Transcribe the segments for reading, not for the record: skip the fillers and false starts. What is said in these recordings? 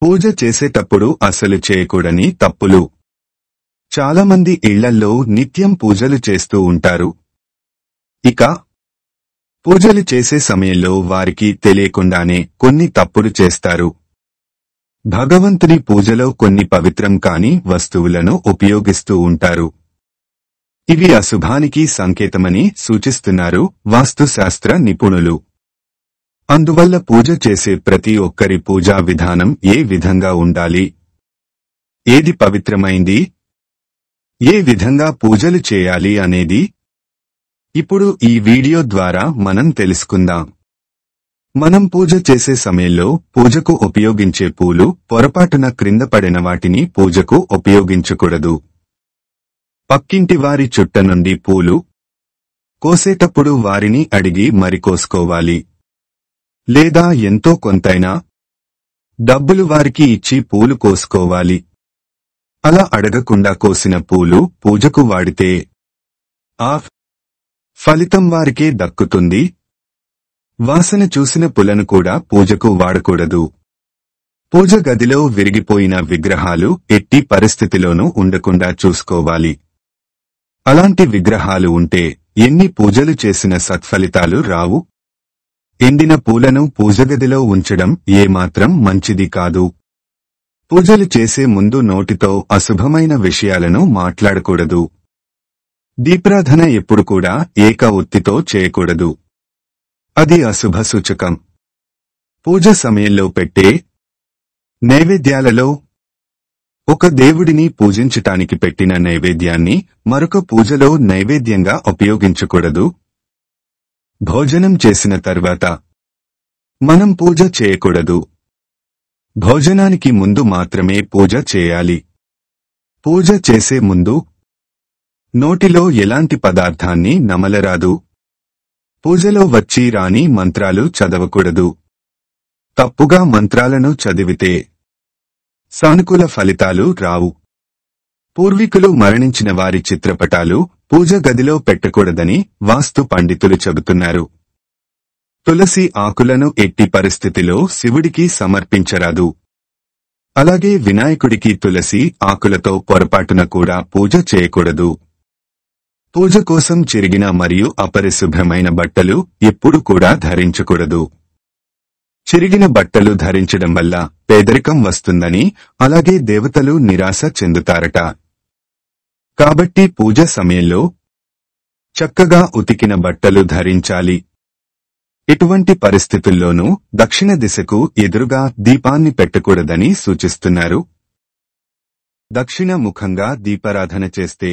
పూజ చేసేటప్పుడు అసలు చేయకూడని తప్పులు. చాలామంది ఇళ్లల్లో నిత్యం పూజలు చేస్తూ ఉంటారు. ఇక పూజలు చేసే సమయంలో వారికి తెలియకుండానే కొన్ని తప్పులు చేస్తారు. భగవంతుని పూజలో కొన్ని పవిత్రం కాని వస్తువులను ఉపయోగిస్తూ ఉంటారు. ఇవి అశుభానికి సంకేతమని సూచిస్తున్నారు వాస్తుశాస్త్ర నిపుణులు. అందువల్ల పూజ చేసే ప్రతి ఒక్కరి పూజా విధానం ఏ విధంగా ఉండాలి, ఏది పవిత్రమైంది, ఏ విధంగా పూజలు చేయాలి అనేది ఇప్పుడు ఈ వీడియో ద్వారా మనం తెలుసుకుందాం. మనం పూజ చేసే సమయంలో పూజకు ఉపయోగించే పూలు పొరపాటున క్రింద పడిన వాటిని పూజకు ఉపయోగించకూడదు. పక్కింటి వారి చుట్ట నుండి పూలు కోసేటప్పుడు వారిని అడిగి మరి కోసుకోవాలి. లేదా ఎంతో కొంతైనా డబ్బులు వారికి ఇచ్చి పూలు కోసుకోవాలి. అలా అడగకుండా కోసిన పూలు పూజకు వాడితే ఆ ఫలితం వారికే దక్కుతుంది. వాసన చూసిన పులను కూడా పూజకు వాడకూడదు. పూజ గదిలో విరిగిపోయిన విగ్రహాలు ఎట్టి పరిస్థితిలోనూ ఉండకుండా చూసుకోవాలి. అలాంటి విగ్రహాలు ఉంటే ఎన్ని పూజలు చేసిన సత్ఫలితాలు రావు. ఎండిన పూలను పూజగదిలో ఉంచడం ఏమాత్రం మంచిది కాదు. పూజలు చేసే ముందు నోటితో అశుభమైన విషయాలను మాట్లాడకూడదు. దీపారాధన ఎప్పుడు కూడా ఏక ఒత్తితో చేయకూడదు. అది అశుభ సూచకం. పూజ సమయంలో పెట్టే నైవేద్యాలలో ఒక దేవుడిని పూజించటానికి పెట్టిన నైవేద్యాన్ని మరొక పూజలో నైవేద్యంగా ఉపయోగించకూడదు. భోజనం చేసిన తర్వాత మనం పూజ చేయకూడదు. భోజనానికి ముందు మాత్రమే పూజ చేయాలి. పూజ చేసే ముందు నోటిలో ఎలాంటి పదార్థాన్ని నమలరాదు. పూజలో వచ్చి రాని మంత్రాలు చదవకూడదు. తప్పుగా మంత్రాలను చదివితే సానుకూల ఫలితాలు రావు. పూర్వీకులు మరణించిన వారి చిత్రపటాలు పూజ గదిలో పెట్టకూడదని వాస్తు పండితులు చెబుతున్నారు. తులసి ఆకులను ఎట్టి పరిస్థితిలో శివుడికి సమర్పించరాదు. అలాగే వినాయకుడికి తులసి ఆకులతో పొరపాటున కూడా పూజ చేయకూడదు. పూజ కోసం చిరిగిన మరియు అపరిశుభ్రమైన బట్టలు ఎప్పుడు కూడా ధరించకూడదు. చిరిగిన బట్టలు ధరించడం వల్ల పేదరికం వస్తుందని, అలాగే దేవతలు నిరాశ చెందుతారట. కాబట్టి పూజ సమయంలో చక్కగా ఉతికిన బట్టలు ధరించాలి. ఎటువంటి పరిస్థితుల్లోనూ దక్షిణ దిశకు ఎదురుగా దీపాన్ని పెట్టకూడదని సూచిస్తున్నారు. దక్షిణ ముఖంగా దీపారాధన చేస్తే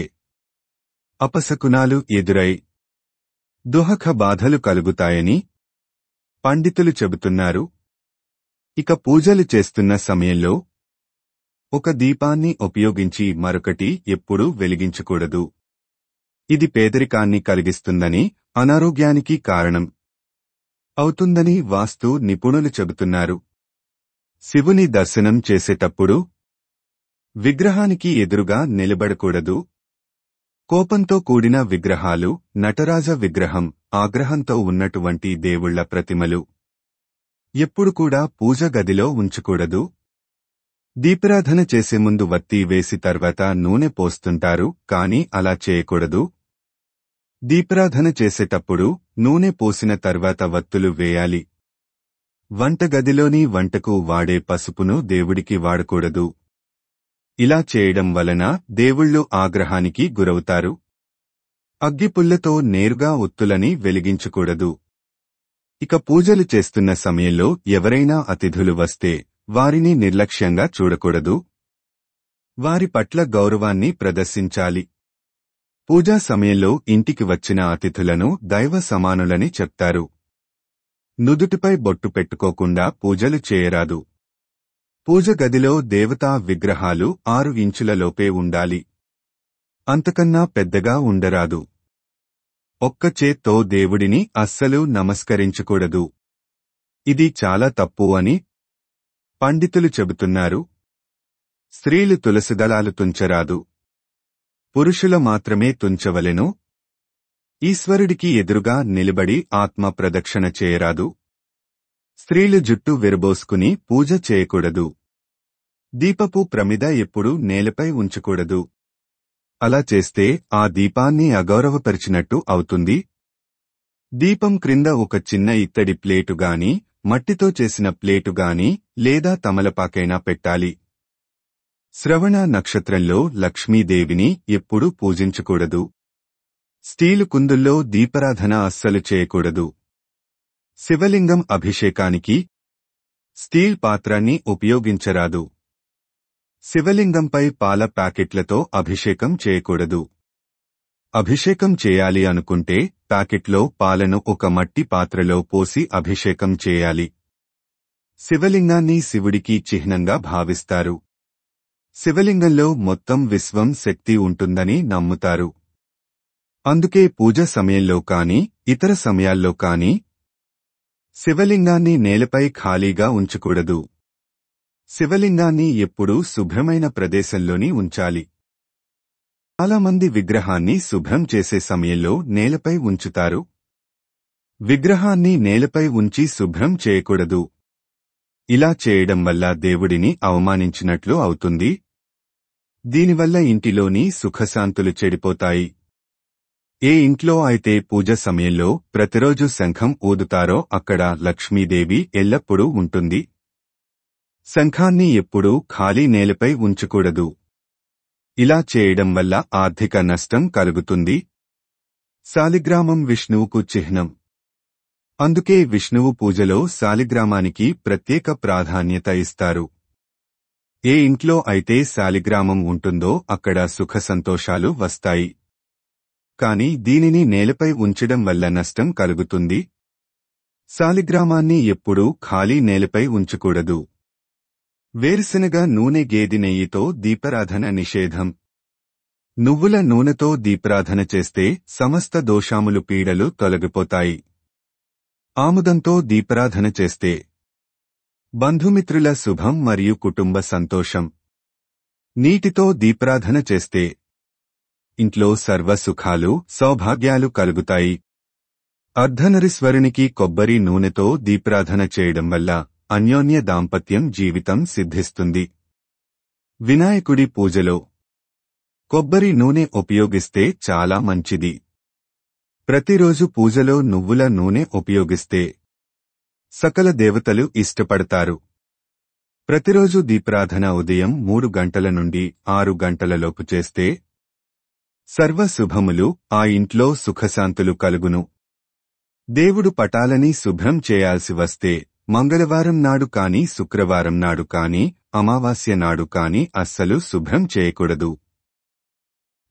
అపశకునాలు ఎదురై దుహక బాధలు కలుగుతాయని పండితులు చెబుతున్నారు. ఇక పూజలు చేస్తున్న సమయంలో ఒక దీపాన్ని ఉపయోగించి మరొకటి ఎప్పుడూ వెలిగించకూడదు. ఇది పేదరికాన్ని కలిగిస్తుందని, అనారోగ్యానికి కారణం అవుతుందని వాస్తు నిపుణులు చెబుతున్నారు. శివుని దర్శనం చేసేటప్పుడు విగ్రహానికి ఎదురుగా నిలబడకూడదు. కోపంతో కూడిన విగ్రహాలు, నటరాజ విగ్రహం, ఆగ్రహంతో ఉన్నటువంటి దేవుళ్ల ప్రతిమలు ఎప్పుడు కూడా పూజ గదిలో ఉంచకూడదు. దీపారాధన చేసే ముందు వత్తి వేసి తర్వాత నూనె పోస్తుంటారు, కాని అలా చేయకూడదు. దీపారాధన చేసేటప్పుడు నూనె పోసిన తర్వాత వత్తులు వేయాలి. వంటగదిలోని వంటకు వాడే పసుపును దేవుడికి వాడకూడదు. ఇలా చేయడం వలన దేవుళ్ళు ఆగ్రహానికి గురవుతారు. అగ్గిపుల్లతో నేరుగా ఒత్తులని వెలిగించకూడదు. ఇక పూజలు చేస్తున్న సమయంలో ఎవరైనా అతిథులు వస్తే వారిని నిర్లక్ష్యంగా చూడకూడదు. వారి పట్ల గౌరవాన్ని ప్రదర్శించాలి. పూజా సమయంలో ఇంటికి వచ్చిన అతిథులను దైవ సమానులని చెప్తారు. నుదుటిపై బొట్టు పెట్టుకోకుండా పూజలు చేయరాదు. పూజ గదిలో దేవతా విగ్రహాలు 6 ఇంచులలోపే ఉండాలి. అంతకన్నా పెద్దగా ఉండరాదు. ఒక్క చేత్తో దేవుడిని అస్సలు నమస్కరించకూడదు. ఇది చాలా తప్పు అని పండితులు చెబుతున్నారు. స్త్రీలు తులసిదళాలు తుంచరాదు. పురుషుల మాత్రమే తుంచవలెను. ఈశ్వరుడికి ఎదురుగా నిలబడి ఆత్మ ప్రదక్షిణ చేయరాదు. స్త్రీలు జుట్టు విరబోసుకుని పూజ చేయకూడదు. దీపపు ప్రమిద ఎప్పుడూ నేలపై ఉంచకూడదు. అలా చేస్తే ఆ దీపాన్ని అగౌరవపరిచినట్టు అవుతుంది. దీపం క్రింద ఒక చిన్న ఇత్తడి ప్లేటుగాని, మట్టితో చేసిన ప్లేటుగాని లేదా తమలపాకైనా పెట్టాలి. శ్రవణ నక్షత్రంలో లక్ష్మీదేవిని ఎప్పుడూ పూజించకూడదు. స్టీలు కుందుల్లో దీపారాధన అస్సలు చేయకూడదు. శివలింగం అభిషేకానికి స్టీల్ పాత్రాన్ని ఉపయోగించరాదు. శివలింగంపై పాల ప్యాకెట్లతో అభిషేకం చేయకూడదు. అభిషేకం చేయాలి అనుకుంటే ప్యాకెట్లో పాలను ఒక మట్టి పాత్రలో పోసి అభిషేకం చేయాలి. శివలింగాన్ని శివుడికి చిహ్నంగా భావిస్తారు. శివలింగంలో మొత్తం విశ్వం శక్తి ఉంటుందని నమ్ముతారు. అందుకే పూజ సమయంలో కాని, ఇతర సమయాల్లో కాని శివలింగాన్ని నేలపై ఖాళీగా ఉంచకూడదు. శివలింగాన్ని ఎప్పుడూ శుభ్రమైన ప్రదేశంలోని ఉంచాలి. చాలామంది విగ్రహాన్ని శుభ్రం చేసే సమయంలో నేలపై ఉంచుతారు. విగ్రహాన్ని నేలపై ఉంచి శుభ్రం చేయకూడదు. ఇలా చేయడం వల్ల దేవుడిని అవమానించినట్లు అవుతుంది. దీనివల్ల ఇంటిలోని సుఖశాంతులు చెడిపోతాయి. ఏ ఇంట్లో అయితే పూజ సమయంలో ప్రతిరోజు శంఖం ఊదుతారో అక్కడ లక్ష్మీదేవి ఎల్లప్పుడూ ఉంటుంది. శంఖాన్ని ఎప్పుడూ ఖాళీ నేలపై ఉంచకూడదు. ఇలా చేయడం వల్ల ఆర్థిక నష్టం కలుగుతుంది. శాలిగ్రామం విష్ణువుకు చిహ్నం. అందుకే విష్ణువు పూజలో శాలిగ్రామానికి ప్రత్యేక ప్రాధాన్యత ఇస్తారు. ఏ ఇంట్లో అయితే శాలిగ్రామం ఉంటుందో అక్కడ సుఖ సంతోషాలు వస్తాయి. కాని దీనిని నేలపై ఉంచడం వల్ల నష్టం కలుగుతుంది. శాలిగ్రామాన్ని ఎప్పుడూ ఖాళీ నేలపై ఉంచకూడదు. వేరుశనగ నూనె గేదె నెయ్యితో దీపారాధన నిషేధం. నువ్వుల నూనెతో దీపారాధన చేస్తే సమస్త దోషాములు పీడలు తొలగిపోతాయి. ఆముదంతో దీపారాధన చేస్తే బంధుమిత్రుల శుభం మరియు కుటుంబ సంతోషం. నీటితో దీపారాధన చేస్తే ఇంట్లో సర్వ సుఖాలు, సౌభాగ్యాలు కలుగుతాయి. అర్ధనరీశ్వరునికి కొబ్బరి నూనెతో దీపారాధన చేయడం వల్ల అన్యోన్య దాంపత్యం జీవితం సిద్ధిస్తుంది. వినాయకుడి పూజలో కొబ్బరి నూనె ఉపయోగిస్తే చాలా మంచిది. ప్రతిరోజు పూజలో నువ్వుల నూనె ఉపయోగిస్తే సకల దేవతలు ఇష్టపడతారు. ప్రతిరోజు దీపారాధన ఉదయం 3 గంటల నుండి 6 గంటలలోపు చేస్తే సర్వ శుభములు, ఆ ఇంట్లో సుఖశాంతులు కలుగును. దేవుడు పటాలని శుభ్రం చేయాల్సి వస్తే మంగళవారం నాడు కాని, శుక్రవారం నాడు కాని, అమావాస్య నాడు కాని అస్సలు శుభ్రం చేయకూడదు.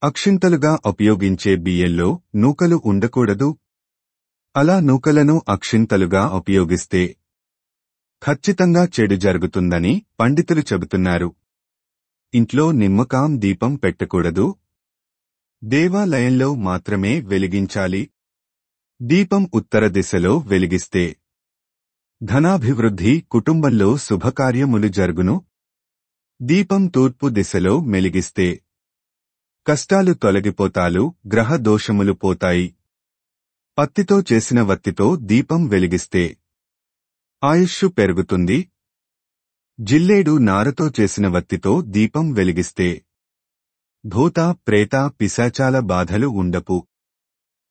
అక్షింతలుగా ఉపయోగించే బియ్యంలో నూకలు ఉండకూడదు. అలా నూకలను అక్షింతలుగా ఉపయోగిస్తే ఖచ్చితంగా చెడు జరుగుతుందని పండితులు చెబుతున్నారు. ఇంట్లో నిమ్మకాం దీపం పెట్టకూడదు. దేవాలయంలో మాత్రమే వెలిగించాలి. దీపం ఉత్తర దిశలో వెలిగిస్తే ధనాభివృద్ధి, కుటుంబంలో శుభకార్యములు జరుగును. దీపం తూర్పు దిశలో మెలిగిస్తే కష్టాలు తొలగిపోతాలు, గ్రహ దోషములు పోతాయి. పత్తితో చేసిన వత్తితో దీపం వెలిగిస్తే ఆయుష్షు పెరుగుతుంది. జిల్లేడు నారతో చేసిన వత్తితో దీపం వెలిగిస్తే భూత, ప్రేత, పిశాచాల బాధలు ఉండపు.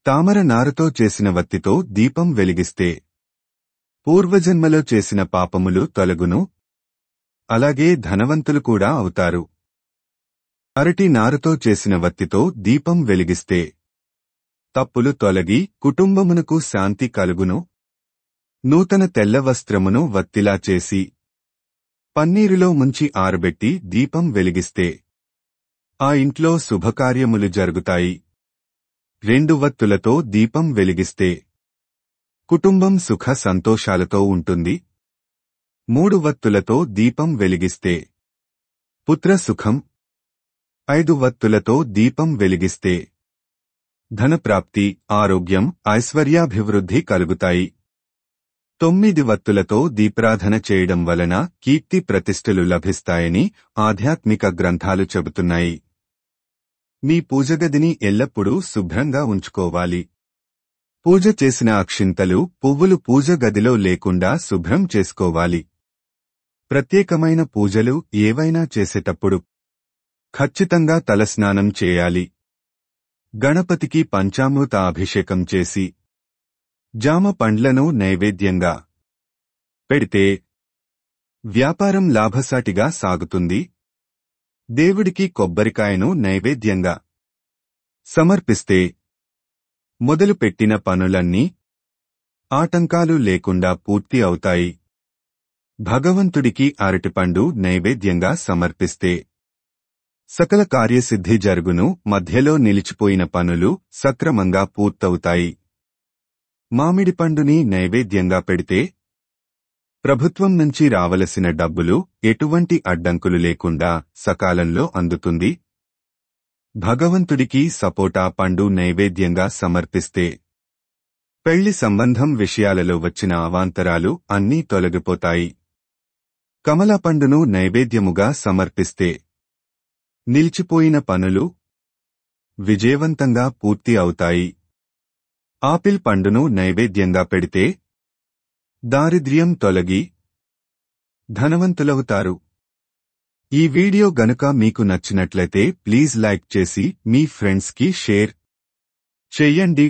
తామర నారతో చేసిన వత్తితో దీపం వెలిగిస్తే పూర్వజన్మలో చేసిన పాపములు తొలగును. అలాగే ధనవంతులు కూడా అవుతారు. అరటి నారతో చేసిన వత్తితో దీపం వెలిగిస్తే తప్పులు తొలగి కుటుంబమునకు శాంతి కలుగును. నూతన తెల్ల వస్త్రమును వత్తిలా చేసి పన్నీరులో ముంచి ఆరబెట్టి దీపం వెలిగిస్తే ఆ ఇంట్లో శుభకార్యములు జరుగుతాయి. 2 వత్తులతో దీపం వెలిగిస్తే కుటుంబం సుఖ సంతోషాలతో ఉంటుంది. 3 వత్తులతో దీపం వెలిగిస్తే పుత్ర సుఖం. 5 వత్తులతో దీపం వెలిగిస్తే ధనప్రాప్తి, ఆరోగ్యం, ఐశ్వర్యాభివృద్ధి కలుగుతాయి. 9 వత్తులతో దీపారాధన చేయడం వలన కీర్తి ప్రతిష్టలు లభిస్తాయని ఆధ్యాత్మిక గ్రంథాలు చెబుతున్నాయి. మీ పూజగదిని ఎల్లప్పుడూ శుభ్రంగా ఉంచుకోవాలి. పూజ చేసిన అక్షింతలు, పువ్వులు పూజ గదిలో లేకుండా శుభ్రం చేసుకోవాలి. ప్రత్యేకమైన పూజలు ఏవైనా చేసేటప్పుడు ఖచ్చితంగా తలస్నానం చేయాలి. గణపతికి పంచామృత అభిషేకం చేసి జామ పండ్లను నైవేద్యంగా పెడితే వ్యాపారం లాభసాటిగా సాగుతుంది. దేవుడికి కొబ్బరికాయను నైవేద్యంగా సమర్పిస్తే మొదలుపెట్టిన పనులన్నీ ఆటంకాలు లేకుండా పూర్తి అవుతాయి. భగవంతుడికి అరటిపండు నైవేద్యంగా సమర్పిస్తే సకల కార్యసిద్ధి జరుగును. మధ్యలో నిలిచిపోయిన పనులు సక్రమంగా పూర్తవుతాయి. మామిడి పండుని నైవేద్యంగా పెడితే ప్రభుత్వం నుంచి రావలసిన డబ్బులు ఎటువంటి అడ్డంకులు లేకుండా సకాలంలో అందుతుంది. భగవంతుడికి సపోటా పండు నైవేద్యంగా సమర్పిస్తే పెళ్లి సంబంధం విషయాలలో వచ్చిన అవాంతరాలు అన్నీ తొలగిపోతాయి. కమలా పండును నైవేద్యముగా సమర్పిస్తే నిలిచిపోయిన పనులు విజయవంతంగా పూర్తి అవుతాయి. ఆపిల్ పండును నైవేద్యంగా పెడితే దారిద్ర్యం తొలగి ధనవంతులవుతారు. ఈ వీడియో గనుక మీకు నచ్చినట్లయితే ప్లీజ్ లైక్ చేసి మీ ఫ్రెండ్స్కి షేర్ చెయ్యండి.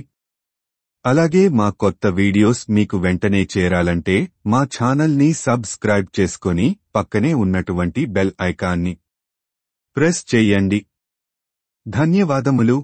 అలాగే మా కొత్త వీడియోస్ మీకు వెంటనే చేరాలంటే మా ఛానల్ని సబ్స్క్రైబ్ చేసుకొని పక్కనే ఉన్నటువంటి బెల్ ఐకాన్ని ప్రెస్ చెయ్యండి. ధన్యవాదములు.